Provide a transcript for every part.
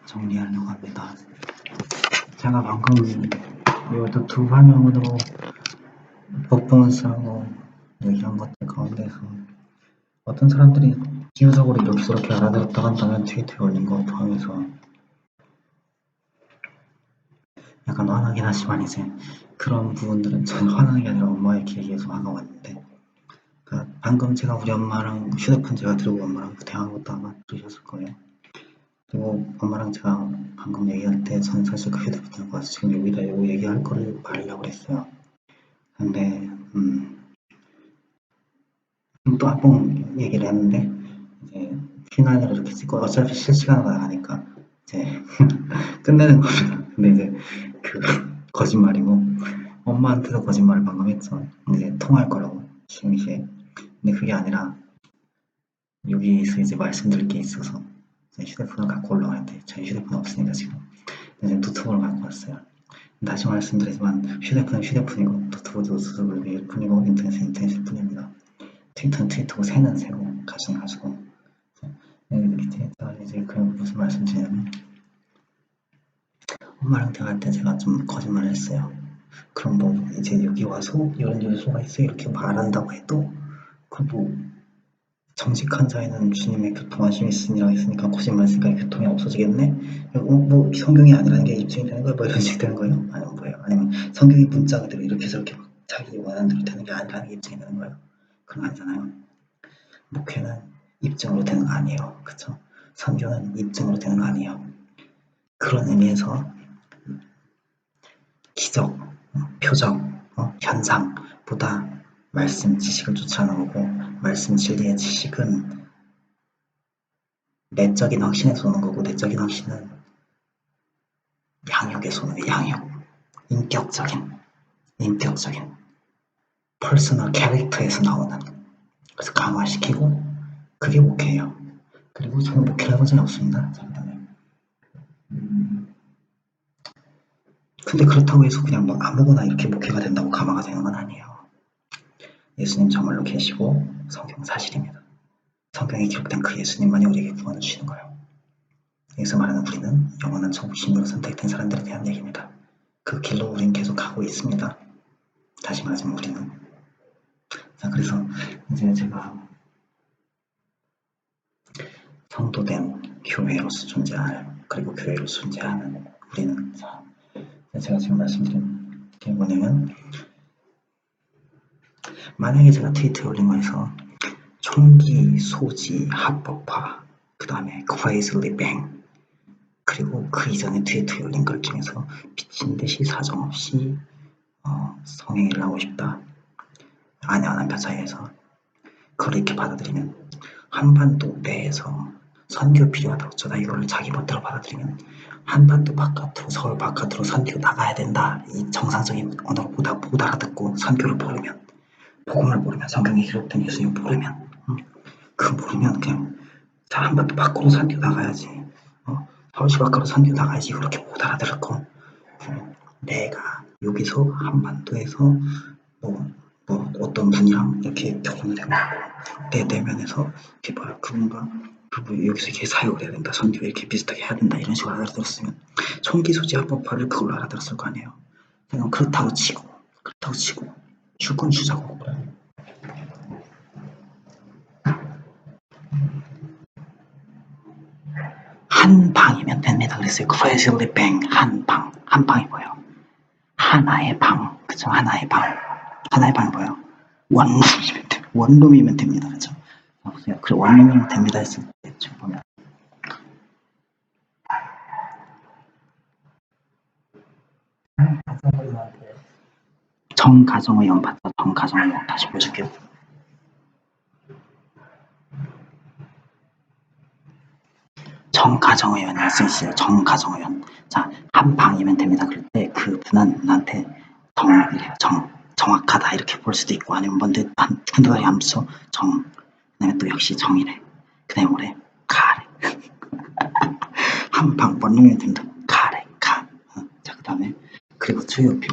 정리하려고 합니다. 제가 방금 이것도 두 화면으로 퍼포먼스하고 얘기한 것들 가운데서 어떤 사람들이 기후적으로 이렇게 저렇게 알아들었다고 한다면 트위터에 올린 거 포함해서 약간 화나긴 하지만 이제 그런 부분들은 저는 화나는 게 아니라 엄마에게 얘기해서 화가 왔는데, 그러니까 방금 제가 우리 엄마랑 휴대폰 제가 들고 엄마랑 대화한 것도 아마 들으셨을 거예요. 그리고 엄마랑 제가 방금 얘기할 때 저는 사실 그 휴대폰 들고 와서 지금 여기다 이거 얘기할 거를 말하려고 그랬어요. 근데 또 한 번 얘기를 했는데 이제 휘날리를 이렇게 찍고 어차피 실시간으로 나가니까 이제 끝내는 겁니다. 근데 이제 그 거짓말이고 엄마한테도 거짓말을 방금 했죠. 이제 통화할 거라고 심시에. 근데 그게 아니라 여기서 이제 말씀드릴 게 있어서 휴대폰을 갖고 올라가는데 저희 휴대폰 없으니까 지금 이제 노트북을 갖고 왔어요. 다시 말씀드리지만 휴대폰은 휴대폰이고 노트북은 노트북일 뿐이고 인터넷은 인터넷일 뿐입니다. 트위터는 트위터고 새는 새고 가시는 가시고. 밑에다 이제 그 무슨 말씀드리냐면 엄마랑 대화할 때 제가 좀 거짓말을 했어요. 그럼 뭐 이제 여기 와서 이런 요소가 있어 이렇게 말한다고 해도 그 뭐 정직한 자에는 주님의 교통하심이 있으니라 했으니까 거짓말 했으니까 교통이 없어지겠네? 뭐 성경이 아니라는 게 입증이 되는 거예요? 뭐 이런 식이 되는 거예요? 아니면 뭐예요? 아니면 성경이 문자 그대로 이렇게 저렇게 막 자기 원하는 대로 되는 게 아니라는 게 입증이 되는 거예요? 그건 아니잖아요. 목회는 입증으로 되는 거 아니에요. 그쵸? 선교는 입증으로 되는 거 아니에요. 그런 의미에서 기적, 표적, 현상보다 말씀 지식을 쫓아가는 거고, 말씀 진리의 지식은 내적인 확신에서 오는 거고, 내적인 확신은 양육에서 오는 거예요. 양육, 인격적인 퍼스널 캐릭터에서 나오는. 그래서 강화시키고 그게 목회예요. 그리고 저는 목회를 해본 적이 없습니다. 근데 그렇다고 해서 그냥 뭐 아무거나 이렇게 목회가 된다고 감화가 되는 건 아니에요. 예수님 정말로 계시고 성경 사실입니다. 성경에 기록된 그 예수님만이 우리에게 구원을 주시는 거예요. 여기서 말하는 우리는 영원한 천국 신부로 선택된 사람들에 대한 얘기입니다. 그 길로 우리는 계속 가고 있습니다. 다시 말하자면 우리는. 자, 그래서 이제 제가 성도된 교회로서 존재할, 그리고 교회로서 존재하는 우리는, 자, 제가 지금 말씀드린 게 뭐냐면, 만약에 제가 트위터에 올린 거에서 총기 소지 합법화, 그 다음에 crazily bang, 그리고 그 이전에 트위터에 올린 글 중에서 미친듯이 사정없이 성행위를 하고 싶다, 아내와 남편 사이에서, 그걸 이렇게 받아들이면, 한반도 내에서 선교 필요하다 어쩌다 이거를 자기 멋대로 받아들이면 한반도 바깥으로, 서울 바깥으로 선교 나가야 된다, 이 정상적인 언어를 못 알아듣고 선교를 모르면, 복음을 모르면, 성경에 기록된 예수님 모르면, 그거 모르면 그냥 자, 한반도 밖으로 선교 나가야지, 서울시 밖으로 선교 나가야지, 그렇게 못 알아들을 거. 내가 여기서 한반도에서 뭐 어떤 분이랑 이렇게 결혼을 해보고 내 내면에서 이렇게 뭐야, 그분과 여기서 이렇게 사역을 해야 된다, 선교 이렇게 비슷하게 해야 된다, 이런 식으로 알아들었으면 총기 소지 합법화를 그걸로 알아들었을 거 아니에요. 그냥 그렇다고 치고 줄 건 주자고. 한 방이면 됩니다. 그랬어요. crazily bang, 한 방이 뭐예요? 하나의 방, 그쵸? 하나의 방이 뭐예요? 원룸이면 됩니다. 그쵸? 보세요. 그 원룸이면 됩니다 했을 때 지금 보면 정가정의원 봤죠? 정가정의원 다시 보여줄게요. 정가정의원이 있으시죠? 정가정의원. 자, 한 방이면 됩니다. 그럴 때 그 분한테 정확하다 이렇게 볼 수도 있고, 아니면 뭔데 한두 가지 안 붙여 정, 그다음에 또 역시 정이래. 그다음에 뭐래? 가래. 한 방 원룸이면 됩니다. 가래, 가. 자, 그다음에 그리고 주요표.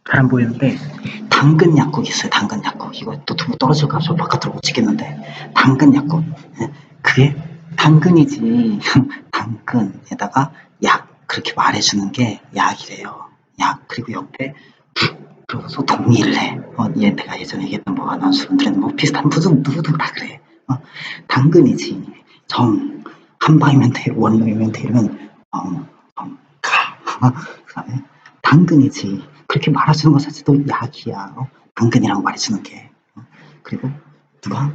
잘 안 보이는데 당근 약국 있어요. 당근 약국. 이거 또 두고 떨어질까 저 바깥으로 못 찍겠는데 당근 약국. 그게 당근이지. 당근에다가 약 그렇게 말해주는 게 약이래요. 약. 그리고 옆에 그러고서 동의를 해. 얘 내가 예전에 얘기했던 뭐 아나운서들은 뭐 비슷한 누구도 다 그래. 당근이지. 정 한방이면 돼. 원룸이면 돼. 이러면 가. 그 다음에 당근이지. 그렇게 말해주는 것 자체도 약이야. 당근이라고 말해주는 게. 그리고 누가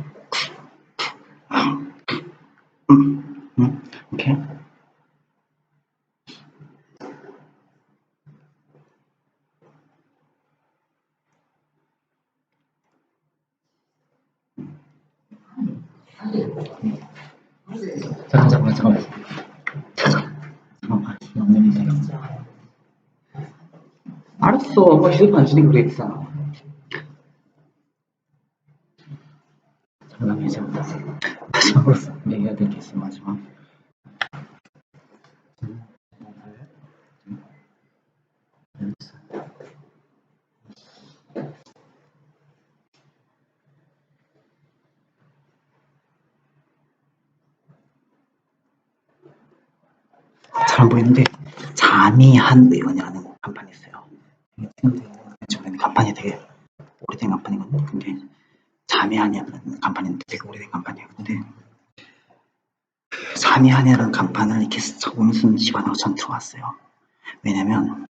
이렇게 잠깐만 알았어. 엄마 휴대폰 안 주니까 그랬잖아. 잠깐만 이제 마지막으로 얘기해야 될 게 있어. 마지막. 잘 안 보이는데 자미한 의원이라는 간판이 있어요. 지금 간판이 되게 오래된 간판이거든요. 근데 자미한이라는 간판인데 되게 오래된 간판이에요. 근데 자미한이라는 간판을 이렇게 스쳐보면서 집안으로 전 들어왔어요. 왜냐면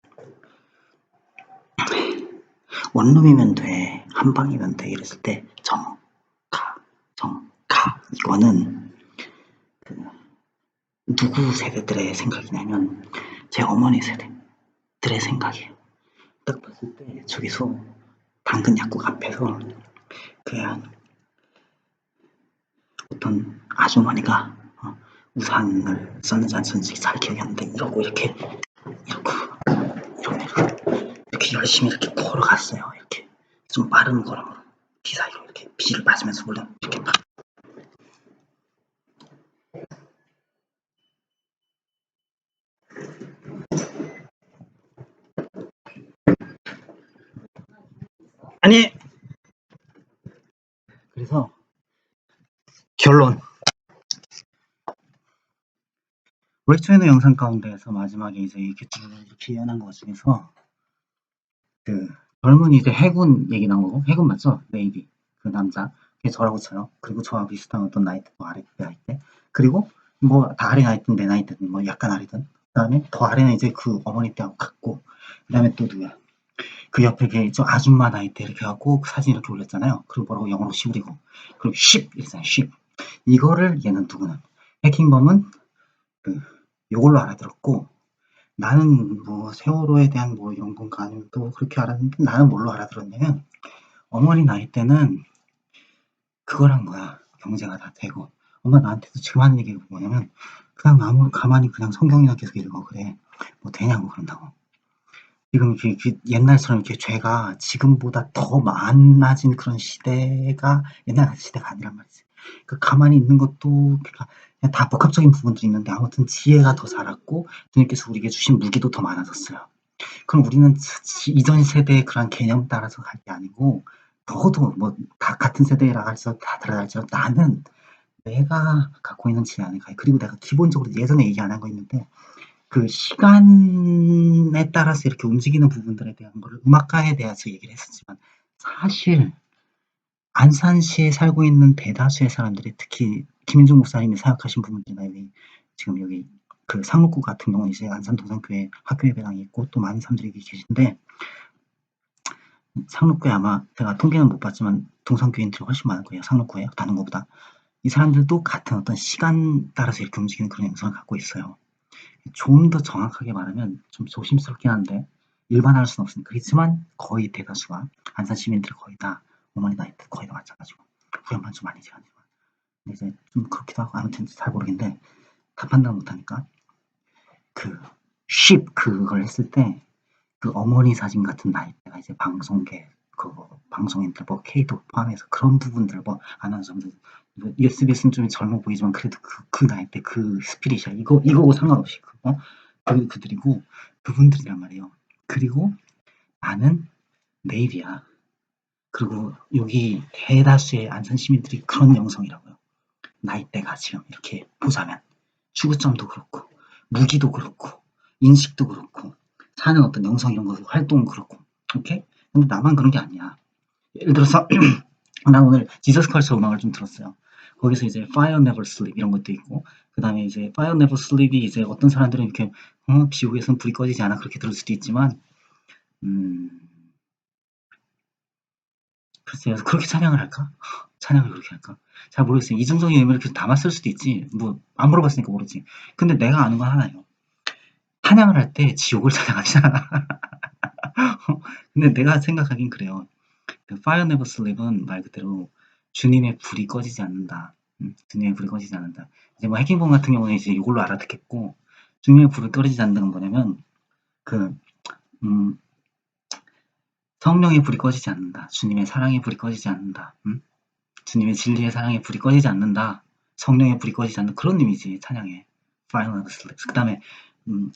원룸이면 돼, 한방이면 돼 이랬을 때 정가 이거는 그 누구 세대들의 생각이냐면 제 어머니 세대들의 생각이에요. 딱 봤을 때 저기서 당근 약국 앞에서 그 어떤 아주머니가 우산을 썼는지 안 썼는지 잘 기억이 안 나는데 이러고 이렇게 열심히 이렇게 걸어갔어요. 이렇게 좀 빠른 걸음으로 비 사이로 이렇게 비를 맞으면서 물론 이렇게 막 아니 그래서 결론 웹툰의 영상 가운데에서 마지막에 이제 이렇게 쭉 이렇게 연한 것 중에서 그 젊은 이제 해군 얘기 나온 거고 해군 맞죠? 네이비 그 남자 그게 저라고 쳐요. 그리고 저와 비슷한 어떤 나이대 뭐 아래 나이대 그리고 뭐 다 아래 나이든 내 나이든 뭐 약간 아래든 그다음에 더 아래는 이제 그 어머니 때하고 같고 그다음에 또 누구야 그 옆에 저 아줌마 나이대 이렇게 갖고 그 사진 이렇게 올렸잖아요. 그리고 뭐라고 영어로 시부리고 그리고 쉽 이랬잖아요. 쉽 이거를 얘는 누구는 해킹범은 그 요걸로 알아들었고 나는 뭐 세월호에 대한 뭐 이런 건가 아니면 또 그렇게 알았는데 나는 뭘로 알아들었냐면 어머니 나이 때는 그걸 한 거야. 경제가 다 되고 엄마 나한테도 지금 하는 얘기가 뭐냐면 그냥 아무 가만히 그냥 성경이나 계속 읽어 그래 뭐 되냐고 그런다고 지금 옛날처럼 이렇게 죄가 지금보다 더 많아진 그런 시대가 옛날 같은 시대가 아니란 말이지. 그 가만히 있는 것도 그냥 다 복합적인 부분들이 있는데 아무튼 지혜가 더 자랐고 주님께서 우리에게 주신 무기도 더 많아졌어요. 그럼 우리는 이전 세대의 그런 개념 따라서 갈 게 아니고 적어도 뭐 다 같은 세대라 해서 다 다르지만 나는 내가 갖고 있는 지혜 안에 가. 그리고 내가 기본적으로 예전에 얘기 안 한 거 있는데 그 시간에 따라서 이렇게 움직이는 부분들에 대한 거를 음악가에 대해서 얘기를 했었지만 사실 안산시에 살고 있는 대다수의 사람들이 특히 김인중 목사님이 생각하신 부분들이나 여기 지금 여기 그 상록구 같은 경우는 이제 안산 동산교회 학교 예배당이 있고 또 많은 사람들이 계신데 상록구에 아마 제가 통계는 못 봤지만 동산교인들이 훨씬 많을 거예요. 상록구에 다른 것보다 이 사람들도 같은 어떤 시간 따라서 이렇게 움직이는 그런 영성을 갖고 있어요. 좀 더 정확하게 말하면 좀 조심스럽긴 한데 일반화할 수는 없으니까 그렇지만 거의 대다수가 안산 시민들이 거의 다 어머니 나이 때 거의 다 마찬가지고 후연만 좀 아니지 않지만 근데 이제 좀 그렇기도 하고 아무튼 잘 모르겠는데 다 판단 못하니까 그 쉽 그걸 했을 때 그 어머니 사진 같은 나이대가 이제 방송계 그거 방송인들 뭐 K도 포함해서 그런 부분들 뭐 아나운서들 SBS는 좀 젊어 보이지만 그래도 그 나이 때 그 스피릿이야 이거고 상관없이 그들이고 그분들이란 말이에요. 그리고 나는 네이비야. 그리고 여기 대다수의 안산 시민들이 그런 영성이라고요. 나이대가 지금 이렇게 보자면 추구점도 그렇고 무기도 그렇고 인식도 그렇고 사는 어떤 영성 이런 거 활동은 그렇고 오케이? 근데 나만 그런 게 아니야. 예를 들어서 난 오늘 지저스 컬처 음악을 좀 들었어요. 거기서 이제 Fire Never Sleep 이런 것도 있고 그 다음에 이제 Fire Never Sleep이 이제 어떤 사람들은 이렇게 지옥에선 불이 꺼지지 않아 그렇게 들을 수도 있지만 글쎄요 그렇게 찬양을 할까? 찬양을 그렇게 할까? 잘 모르겠어요. 이중적인 의미를 계속 담았을 수도 있지. 뭐 안 물어봤으니까 모르지. 근데 내가 아는 건 하나예요. 찬양을 할 때 지옥을 찬양하잖아. 근데 내가 생각하긴 그래요. 그 Fire Never Sleep은 말 그대로 주님의 불이 꺼지지 않는다. 주님의 불이 꺼지지 않는다. 이제 뭐 해킹본 같은 경우는 이제 이걸로 알아듣겠고 주님의 불이 꺼지지 않는다는 건 뭐냐면 그 성령의 불이 꺼지지 않는다. 주님의 사랑의 불이 꺼지지 않는다. 주님의 진리의 사랑의 불이 꺼지지 않는다. 성령의 불이 꺼지지 않는 그런 의미지 찬양의 Fire Never Sleeps. 그 다음에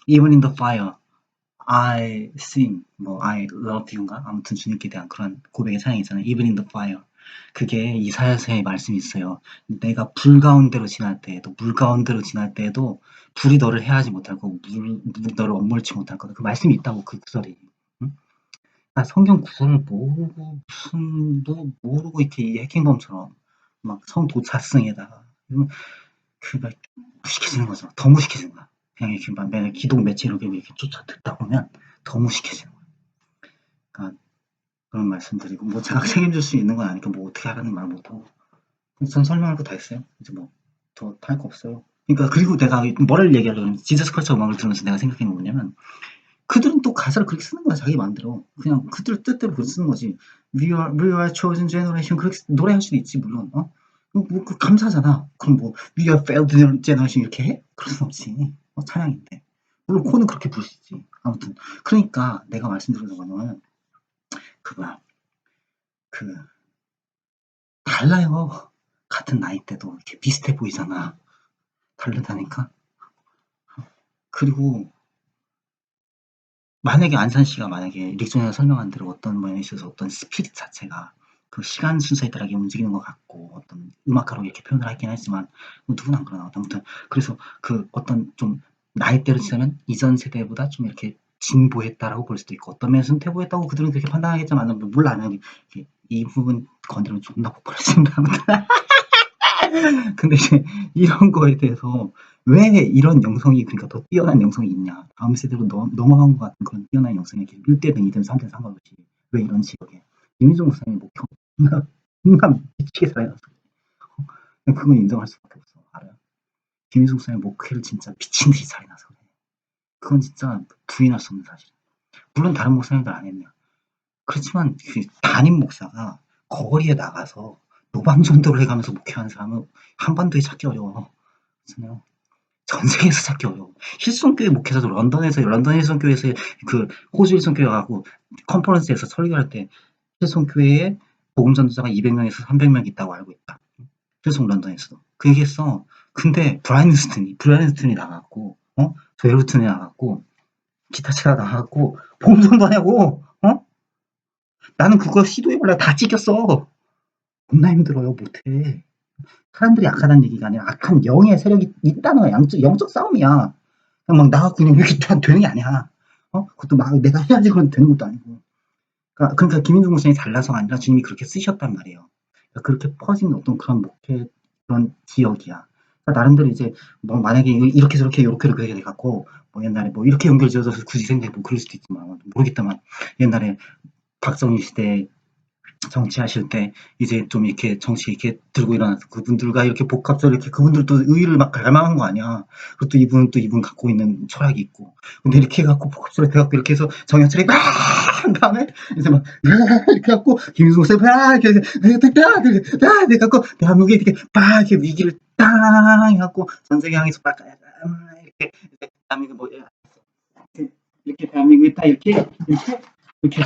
Even in the Fire I sing, 뭐 I love you인가? 아무튼 주님께 대한 그런 고백의 찬양이 있잖아요. Even in the fire. 그게 이사야서의 말씀이 있어요. 내가 불 가운데로 지날 때에도 물 가운데로 지날 때에도 불이 너를 해하지 못할 거고 물이 너를 엄몰치 못할 거다. 그 말씀이 있다고 그 구절이. 응? 나 성경 구절을 모르고 무슨 뭐 모르고 이렇게 이 해킹범처럼 막 성도차승에다가 그막 무식해지는 거죠. 더 무식해지는 거야. 그냥 이렇게 막 맨날 기독 매체로 이렇게 쫓아 듣다 보면 더 무식해지는 거야. 그러니까 그런 말씀드리고 뭐 제가 책임질 수 있는 건 아니니까 뭐 어떻게 하라는 말 못하고 전 설명할 거 다 했어요. 이제 뭐 더 할 거 없어요. 그러니까 그리고 내가 뭐를 얘기하려면 지저스 컬처 음악을 들으면서 내가 생각한 게 뭐냐면 그들은 또 가사를 그렇게 쓰는 거야 자기 마음대로 그냥 그들 뜻대로 그렇게 쓰는 거지. We are chosen generation 그렇게 노래할 수도 있지 물론 그 감사하잖아. 그럼 뭐 We are failed generation 이렇게 해? 그럴 순 없지. 찬양인데 물론 코는 그렇게 부를 수 있지. 아무튼 그러니까 내가 말씀드리는 거는 그거야. 그 달라요. 같은 나이대도 이렇게 비슷해 보이잖아. 다르다니까. 그리고 만약에 안산 씨가 만약에 릭존이가 설명한 대로 어떤 모양에 있어서 어떤 스피릿 자체가 그 시간 순서에 따라 움직이는 것 같고 어떤 음악가로 이렇게 표현을 하긴 하지만 뭐 누구나 안 그러나 아무튼 그래서 그 어떤 좀 나이대로 치자면 이전 세대보다 좀 이렇게 진보했다라고 볼 수도 있고 어떤 면에서는 퇴보했다고 그들은 그렇게 판단하겠지만 몰라 이 부분 건드리면 존나 폭발해진다. 근데 이제 이런 거에 대해서 왜 이런 영성이 그러니까 더 뛰어난 영성이 있냐 다음 세대로 넘어간 것 같은 그런 뛰어난 영성이 이렇게 1대든 2든 3대든 상관없이 왜 이런 지역에 김희종 목사님 목표 존나 미치게 살아났어. 그건 인정할 수밖에 없어. 알아요? 김희종 목사님 목회를 진짜 미친 듯이 살아나서 그래. 그건 진짜 부인할 수 없는 사실. 물론 다른 목사님들 안 했냐. 그렇지만 그 담임 목사가 거리에 나가서 노방전도를 해가면서 목회하는 사람은 한반도에 찾기 어려워. 그렇잖아요. 전 세계에서 찾기 어려워. 힐송교회 목회자도 런던 힐송교회에서 그 호주 힐송교회 가고 컨퍼런스에서 설교할 때 힐송교회에 복음 전도자가 200명에서 300명 있다고 알고 있다. 힐송 런던에서도. 그 얘기했어. 근데 브라이언스튼이 나갔고, 조엘루튼이 나갔고, 기타 치가 나갔고, 복음 전도하냐고, 나는 그거 시도해보려고 다 찍혔어. 겁나 힘들어요, 못해. 사람들이 약하다는 얘기가 아니라 악한 영의 세력이 있다는 거야. 영적 싸움이야. 그냥 막 나가고 그냥 이렇게 되는 게 아니야. 그것도 막 내가 해야지 그런 되는 것도 아니고. 그러니까 김인중 목사님이 잘나서가 아니라 주님이 그렇게 쓰셨단 말이에요. 그러니까 그렇게 퍼진 어떤 그런 목회 그런 지역이야. 그러니까 나름대로 이제 뭐 만약에 이렇게 저렇게 이렇게 돼갖고 뭐 옛날에 뭐 이렇게 연결지어져서 굳이 생각해 뭐 그럴 수도 있지만 모르겠다만 옛날에 박정희 시대 정치하실 때 이제 좀 이렇게 정치 이렇게 들고 일어나서 그분들과 이렇게 복합적으로 이렇게 그분들도 의의를 막 갈망한 거 아니야. 그것도 이분은 또 이분 갖고 있는 철학이 있고. 근데 이렇게 해갖고 복합적으로 돼갖고 이렇게 해서 정현철이 막 한 다음에 이제 막 이렇게 해갖고 김일성 쌤 이렇게 딱 해갖고 대한민국에 이렇게 막 이렇게 위기를 땅 해갖고 전 세계 향해서 막 이렇게 대한민국 뭐 이렇게 대한민국이 딱 이렇게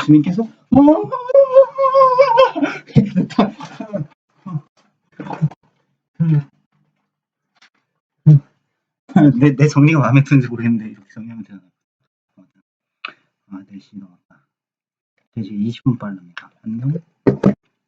주님께서 내 정리가 마음에 드는지 모르겠는데 이렇게 정리하면 되나? 아, 날씨 나왔다. 이제 20분 빨릅니다. 안녕.